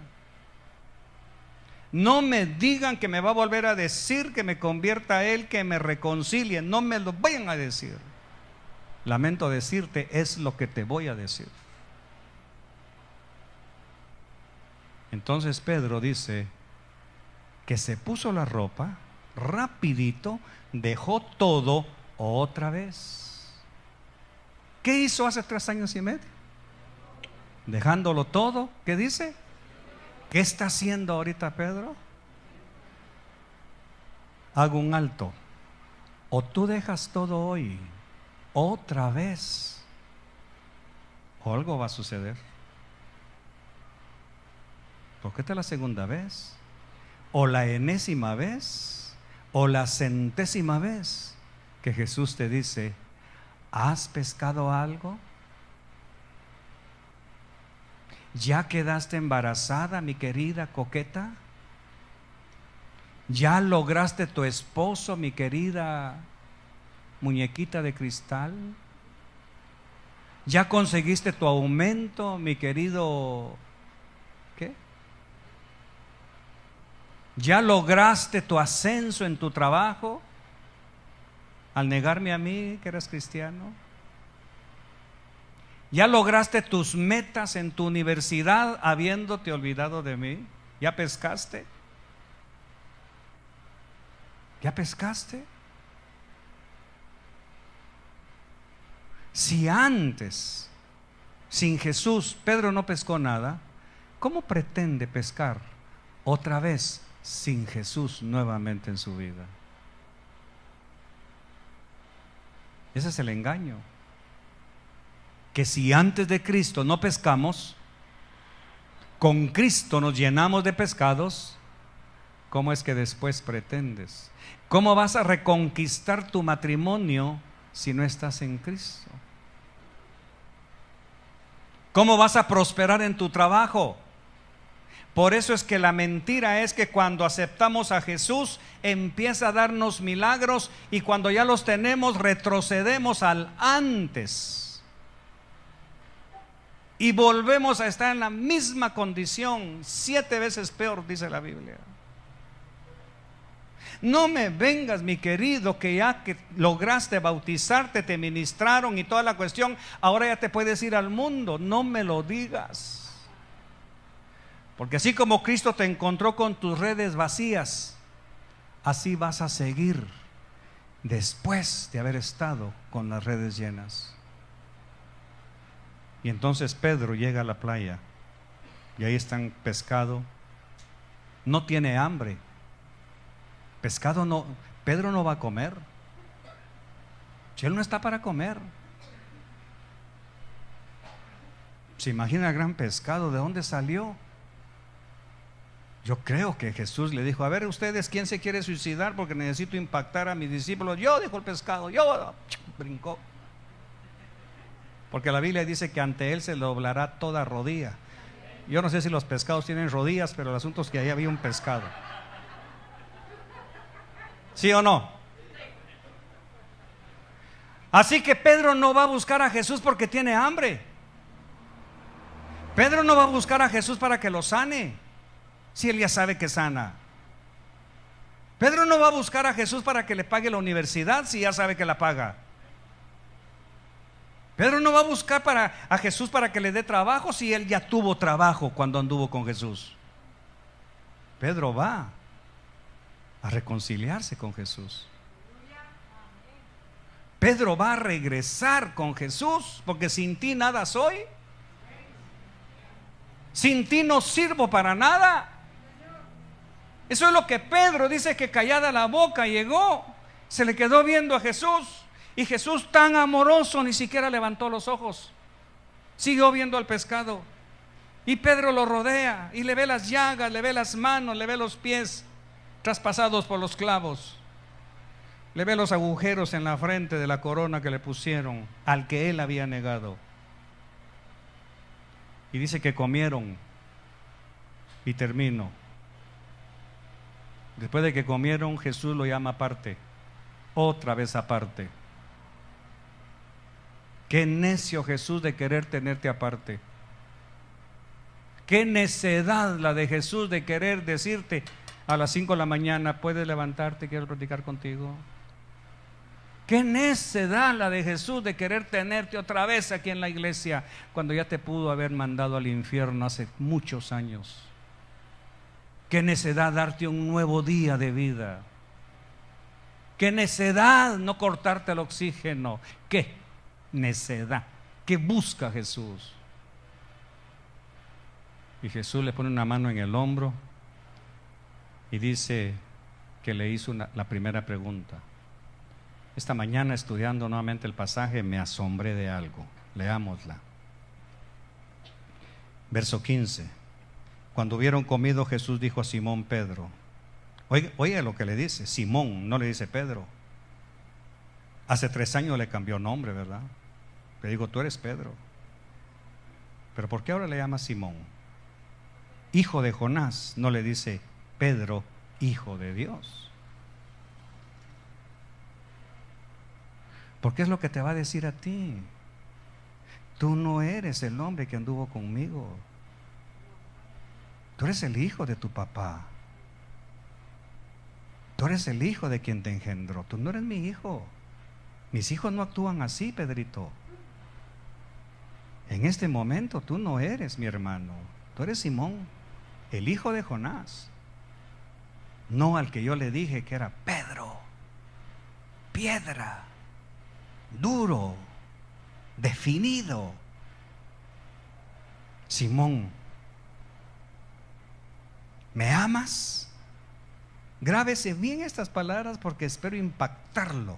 S1: No me digan que me va a volver a decir que me convierta a Él, que me reconcilie. No me lo vayan a decir. Lamento decirte, es lo que te voy a decir. Entonces Pedro dice que se puso la ropa, rapidito, dejó todo otra vez. ¿Qué hizo hace 3 años y medio? Dejándolo todo, ¿qué dice? ¿Qué está haciendo ahorita Pedro? Hago un alto O tú dejas todo hoy, otra vez, o algo va a suceder. ¿Por qué te la segunda vez? O la enésima vez, o la centésima vez que Jesús te dice: ¿has pescado algo? ¿Ya quedaste embarazada, mi querida coqueta? ¿Ya lograste tu esposo, mi querida muñequita de cristal? ¿Ya conseguiste tu aumento, mi querido qué? ¿Ya lograste tu ascenso en tu trabajo al negarme a mí que eres cristiano? ¿Ya lograste tus metas en tu universidad habiéndote olvidado de mí? ¿Ya pescaste? ¿Ya pescaste? Si antes, sin Jesús, Pedro no pescó nada, ¿cómo pretende pescar otra vez sin Jesús nuevamente en su vida? Ese es el engaño. Que si antes de Cristo no pescamos, con Cristo nos llenamos de pescados, ¿cómo es que después pretendes? ¿Cómo vas a reconquistar tu matrimonio si no estás en Cristo? ¿Cómo vas a prosperar en tu trabajo? Por eso es que la mentira es que cuando aceptamos a Jesús empieza a darnos milagros, y cuando ya los tenemos retrocedemos al antes y volvemos a estar en la misma condición, 7 veces peor, dice la Biblia. No me vengas, mi querido, que ya que lograste bautizarte, te ministraron y toda la cuestión, ahora ya te puedes ir al mundo. No me lo digas. Porque así como Cristo te encontró con tus redes vacías, así vas a seguir después de haber estado con las redes llenas. Y entonces Pedro llega a la playa y ahí están pescado. No tiene hambre. Pescado no, Pedro no va a comer. Si él no está para comer. ¿Se imagina el gran pescado? ¿De dónde salió? Yo creo que Jesús le dijo: a ver, ustedes, ¿quién se quiere suicidar? Porque necesito impactar a mis discípulos. Yo, dijo el pescado, yo. Brincó. Porque la Biblia dice que ante él se doblará toda rodilla. Yo no sé si los pescados tienen rodillas, pero el asunto es que ahí había un pescado. ¿Sí o no? Así que Pedro no va a buscar a Jesús porque tiene hambre. Pedro no va a buscar a Jesús para que lo sane, si él ya sabe que sana. Pedro no va a buscar a Jesús para que le pague la universidad, si ya sabe que la paga. Pedro no va a buscar a Jesús para que le dé trabajo, si él ya tuvo trabajo cuando anduvo con Jesús. Pedro va a reconciliarse con Jesús. Pedro va a regresar con Jesús, porque sin ti nada soy, sin ti no sirvo para nada. Eso es lo que Pedro dice, que callada la boca llegó, se le quedó viendo a Jesús, y Jesús, tan amoroso, ni siquiera levantó los ojos, siguió viendo al pescado. Y Pedro lo rodea y le ve las llagas, le ve las manos, le ve los pies traspasados por los clavos, le ve los agujeros en la frente de la corona que le pusieron al que él había negado. Y dice que comieron, y termino. Después de que comieron, Jesús lo llama aparte, otra vez aparte. Qué necio Jesús de querer tenerte aparte. Qué necedad la de Jesús de querer decirte a las 5 de la mañana: puedes levantarte, quiero platicar contigo. Qué necedad la de Jesús de querer tenerte otra vez aquí en la iglesia, cuando ya te pudo haber mandado al infierno hace muchos años. Qué necedad darte un nuevo día de vida. Qué necedad no cortarte el oxígeno. Qué necedad. ¿Qué busca Jesús? Y Jesús le pone una mano en el hombro y dice que le hizo la primera pregunta: Esta mañana, estudiando nuevamente el pasaje, me asombré de algo. Leámosla. Verso 15. Cuando hubieron comido, Jesús dijo a Simón Pedro. Oiga lo que le dice. Simón, no le dice Pedro. Hace 3 años le cambió nombre, ¿verdad? Le digo, tú eres Pedro. Pero ¿por qué ahora le llama Simón? Hijo de Jonás. No le dice Pedro, hijo de Dios. Porque es lo que te va a decir a ti. Tú no eres el hombre que anduvo conmigo. Tú eres el hijo de tu papá. Tú eres el hijo de quien te engendró. Tú no eres mi hijo. Mis hijos no actúan así, Pedrito. En este momento tú no eres mi hermano. Tú eres Simón, el hijo de Jonás. No al que yo le dije que era Pedro, piedra, duro, definido. Simón, ¿me amas? Grábese bien estas palabras porque espero impactarlo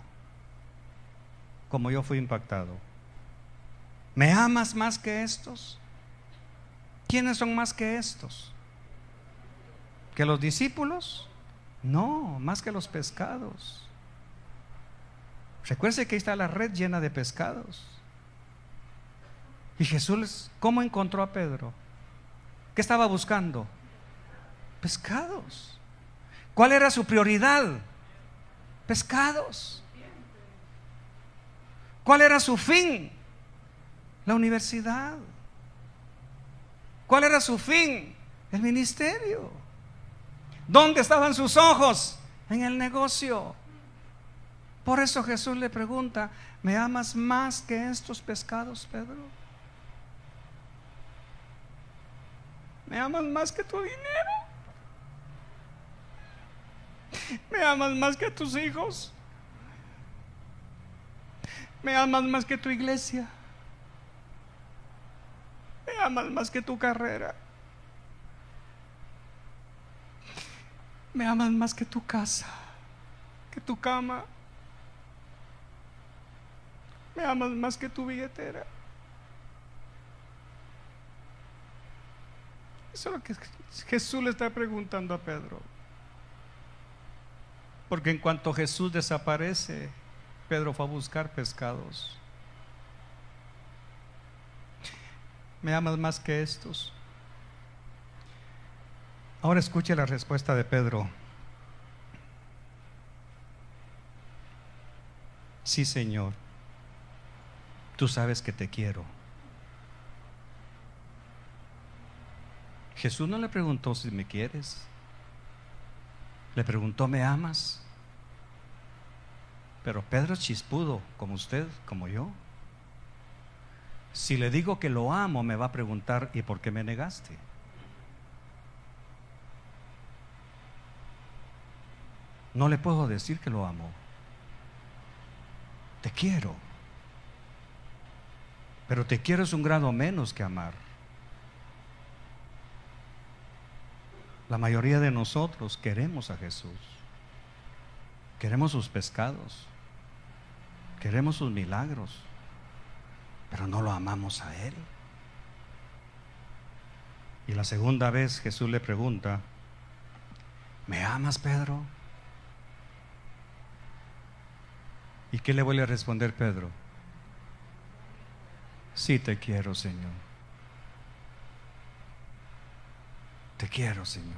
S1: como yo fui impactado. ¿Me amas más que estos? ¿Quiénes son más que estos? ¿Que los discípulos? No, más que los pescados. Recuerde que ahí está la red llena de pescados. Y Jesús, ¿cómo encontró a Pedro? ¿Qué estaba buscando? Pescados. ¿Cuál era su prioridad? Pescados. ¿Cuál era su fin? La universidad. ¿Cuál era su fin? El ministerio. ¿Dónde estaban sus ojos? En el negocio. Por eso Jesús le pregunta, ¿me amas más que estos pescados, Pedro? ¿Me amas más que tu dinero? ¿Me amas más que tus hijos? ¿Me amas más que tu iglesia? ¿Me amas más que tu carrera? ¿Me amas más que tu casa? ¿Que tu cama? ¿Me amas más que tu billetera? Eso es lo que Jesús le está preguntando a Pedro. Porque en cuanto Jesús desaparece, Pedro fue a buscar pescados. ¿Me amas más que estos? Ahora escuche la respuesta de Pedro. Sí, Señor, tú sabes que te quiero. Jesús no le preguntó si me quieres. Le preguntó, ¿me amas? Pero Pedro es chispudo, como usted, como yo. Si le digo que lo amo, me va a preguntar, ¿y por qué me negaste? No le puedo decir que lo amo. Te quiero. Pero te quiero es un grado menos que amar. La mayoría de nosotros queremos a Jesús. Queremos sus pescados. Queremos sus milagros. Pero no lo amamos a Él. Y la segunda vez Jesús le pregunta, ¿me amas, Pedro? ¿Y qué le vuelve a responder Pedro? Sí te quiero, Señor. Te quiero, Señor.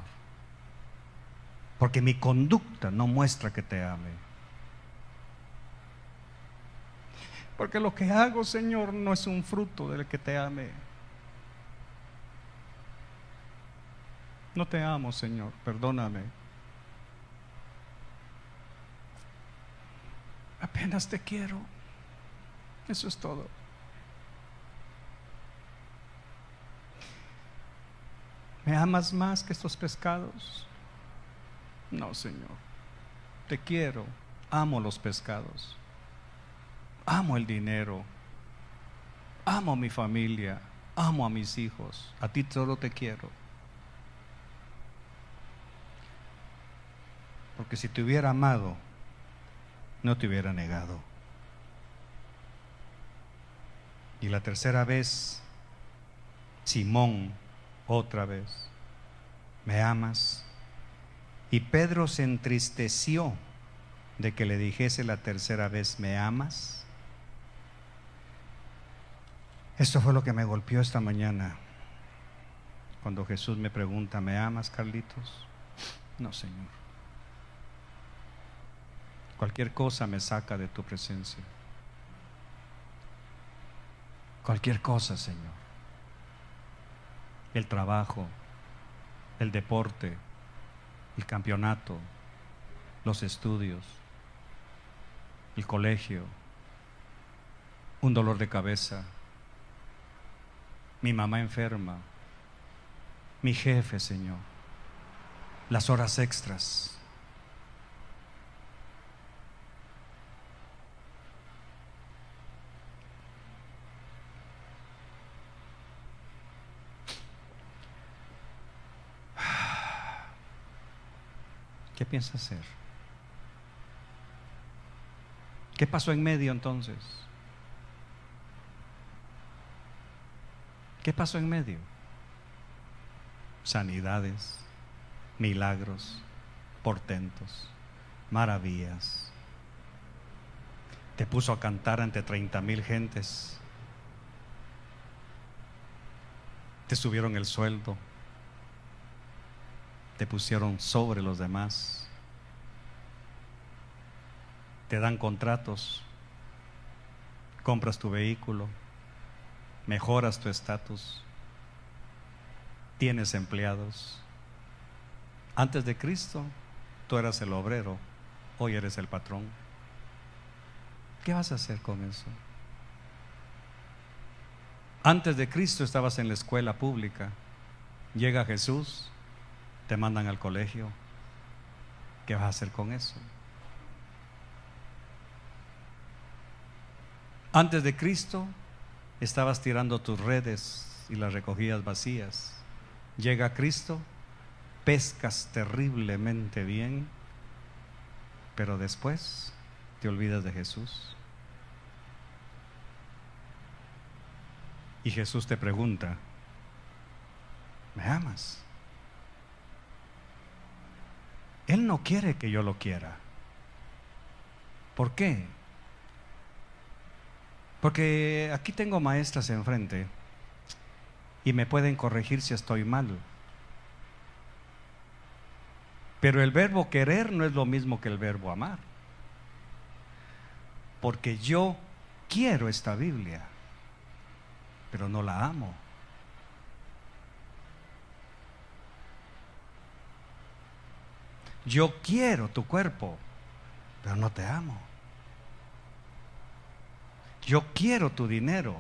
S1: Porque mi conducta no muestra que te ame. Porque lo que hago, Señor, no es un fruto del que te ame. No te amo, Señor, perdóname. Apenas te quiero. Eso es todo. ¿Me amas más que estos pescados? No, Señor. Te quiero. Amo los pescados. Amo el dinero. Amo a mi familia. Amo a mis hijos. A ti solo te quiero. Porque si te hubiera amado, no te hubiera negado. Y la tercera vez, Simón, otra vez, ¿me amas? Y Pedro se entristeció de que le dijese la tercera vez, ¿me amas? Esto fue lo que me golpeó esta mañana, cuando Jesús me pregunta, ¿me amas, Carlitos? No, Señor. Cualquier cosa me saca de tu presencia. Cualquier cosa, Señor. El trabajo, el deporte, el campeonato, los estudios, el colegio, un dolor de cabeza, mi mamá enferma, mi jefe, Señor, las horas extras. ¿Qué piensa hacer? ¿Qué pasó en medio entonces? ¿Qué pasó en medio? Sanidades, milagros, portentos, maravillas. Te puso a cantar ante 30,000 gentes. Te subieron el sueldo. Te pusieron sobre los demás. Te dan contratos. Compras tu vehículo. Mejoras tu estatus. Tienes empleados. Antes de Cristo, tú eras el obrero. Hoy eres el patrón. ¿Qué vas a hacer con eso? Antes de Cristo estabas en la escuela pública. Llega Jesús, te mandan al colegio. ¿Qué vas a hacer con eso? Antes de Cristo estabas tirando tus redes y las recogías vacías. Llega Cristo, pescas terriblemente bien, pero después te olvidas de Jesús. Y Jesús te pregunta, ¿me amas? Él no quiere que yo lo quiera. ¿Por qué? Porque aquí tengo maestras enfrente y me pueden corregir si estoy mal. Pero el verbo querer no es lo mismo que el verbo amar. Porque yo quiero esta Biblia, pero no la amo. Yo quiero tu cuerpo, pero no te amo. Yo quiero tu dinero,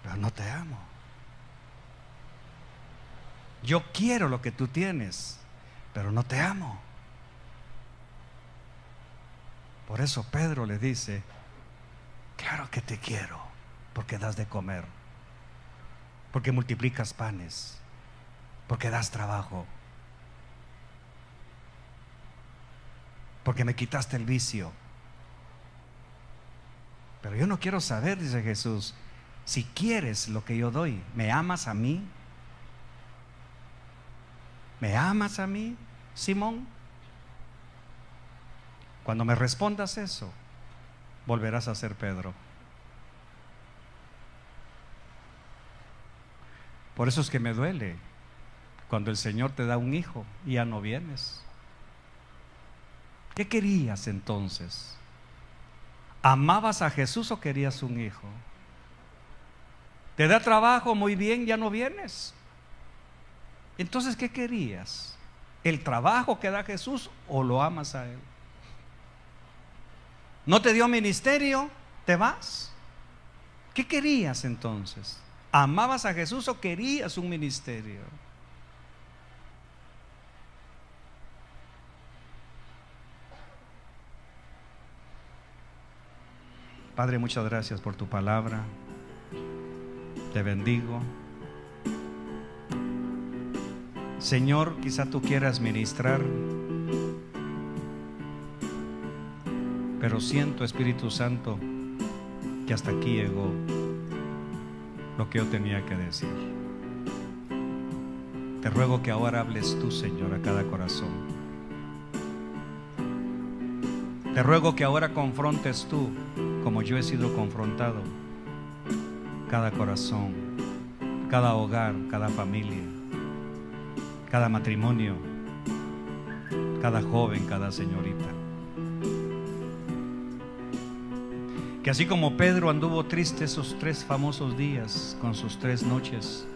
S1: pero no te amo. Yo quiero lo que tú tienes, pero no te amo. Por eso Pedro le dice, claro que te quiero, porque das de comer, porque multiplicas panes, porque das trabajo, porque me quitaste el vicio. Pero yo no quiero saber, dice Jesús, si quieres lo que yo doy. ¿Me amas a mí? ¿Me amas a mí, Simón? Cuando me respondas eso, volverás a ser Pedro. Por eso es que me duele cuando el Señor te da un hijo y ya no vienes. ¿Qué querías entonces? ¿Amabas a Jesús o querías un hijo? ¿Te da trabajo? Muy bien, ya no vienes. Entonces, ¿qué querías? ¿El trabajo que da Jesús o lo amas a Él? ¿No te dio ministerio? ¿Te vas? ¿Qué querías entonces? ¿Amabas a Jesús o querías un ministerio? Padre, muchas gracias por tu palabra. Te bendigo. Señor, quizá tú quieras ministrar, pero siento, Espíritu Santo, que hasta aquí llegó lo que yo tenía que decir. Te ruego que ahora hables tú, Señor, a cada corazón. Te ruego que ahora confrontes tú, como yo he sido confrontado, cada corazón, cada hogar, cada familia, cada matrimonio, cada joven, cada señorita. Que así como Pedro anduvo triste esos 3 famosos días con sus 3 noches,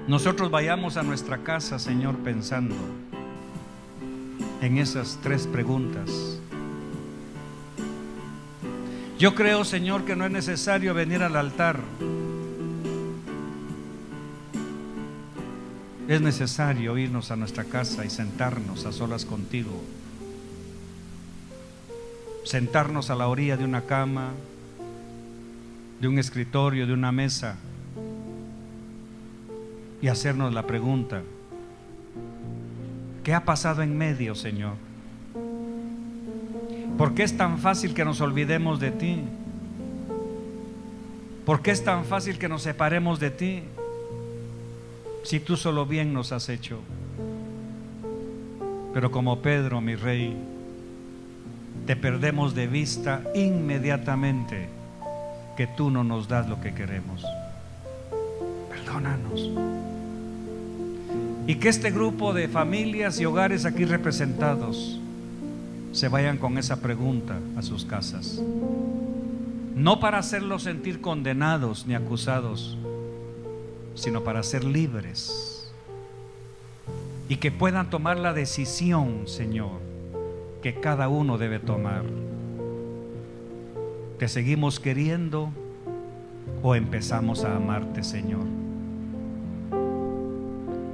S1: nosotros vayamos a nuestra casa, Señor, pensando en esas 3 preguntas. Yo creo, Señor, que no es necesario venir al altar. Es necesario irnos a nuestra casa y sentarnos a solas contigo. Sentarnos a la orilla de una cama, de un escritorio, de una mesa, y hacernos la pregunta: ¿qué ha pasado en medio, Señor? ¿Por qué es tan fácil que nos olvidemos de ti? ¿Por qué es tan fácil que nos separemos de ti? Si tú solo bien nos has hecho. Pero como Pedro, mi rey, te perdemos de vista inmediatamente que tú no nos das lo que queremos. Perdónanos. Y que este grupo de familias y hogares aquí representados se vayan con esa pregunta a sus casas, no para hacerlos sentir condenados ni acusados, sino para ser libres, y que puedan tomar la decisión, Señor, que cada uno debe tomar. ¿Te seguimos queriendo o empezamos a amarte, Señor?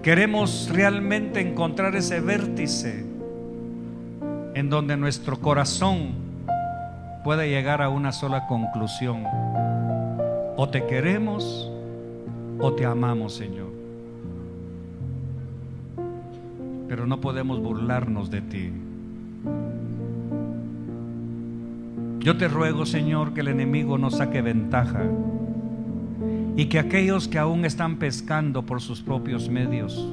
S1: Queremos realmente encontrar ese vértice en donde nuestro corazón pueda llegar a una sola conclusión: o te queremos o te amamos, Señor. Pero no podemos burlarnos de ti. Yo te ruego, Señor, que el enemigo no saque ventaja, y que aquellos que aún están pescando por sus propios medios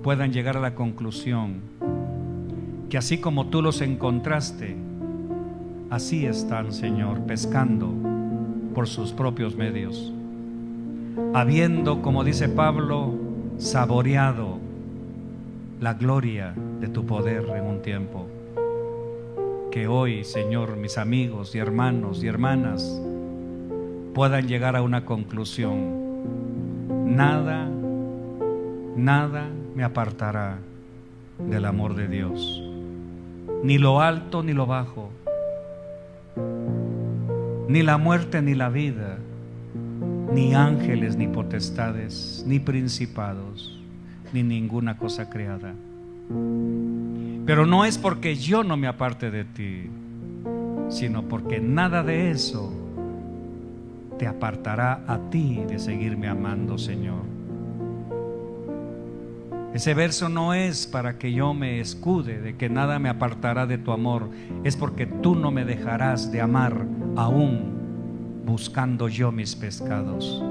S1: puedan llegar a la conclusión que así como tú los encontraste, así están, Señor, pescando por sus propios medios, habiendo, como dice Pablo, saboreado la gloria de tu poder en un tiempo. Que hoy, Señor, mis amigos y hermanos y hermanas puedan llegar a una conclusión: nada me apartará del amor de Dios, ni lo alto ni lo bajo, ni la muerte ni la vida, ni ángeles ni potestades, ni principados, ni ninguna cosa creada. Pero no es porque yo no me aparte de ti, sino porque nada de eso te apartará a ti de seguirme amando, Señor. Ese verso no es para que yo me escude de que nada me apartará de tu amor, es porque tú no me dejarás de amar aún buscando yo mis pecados.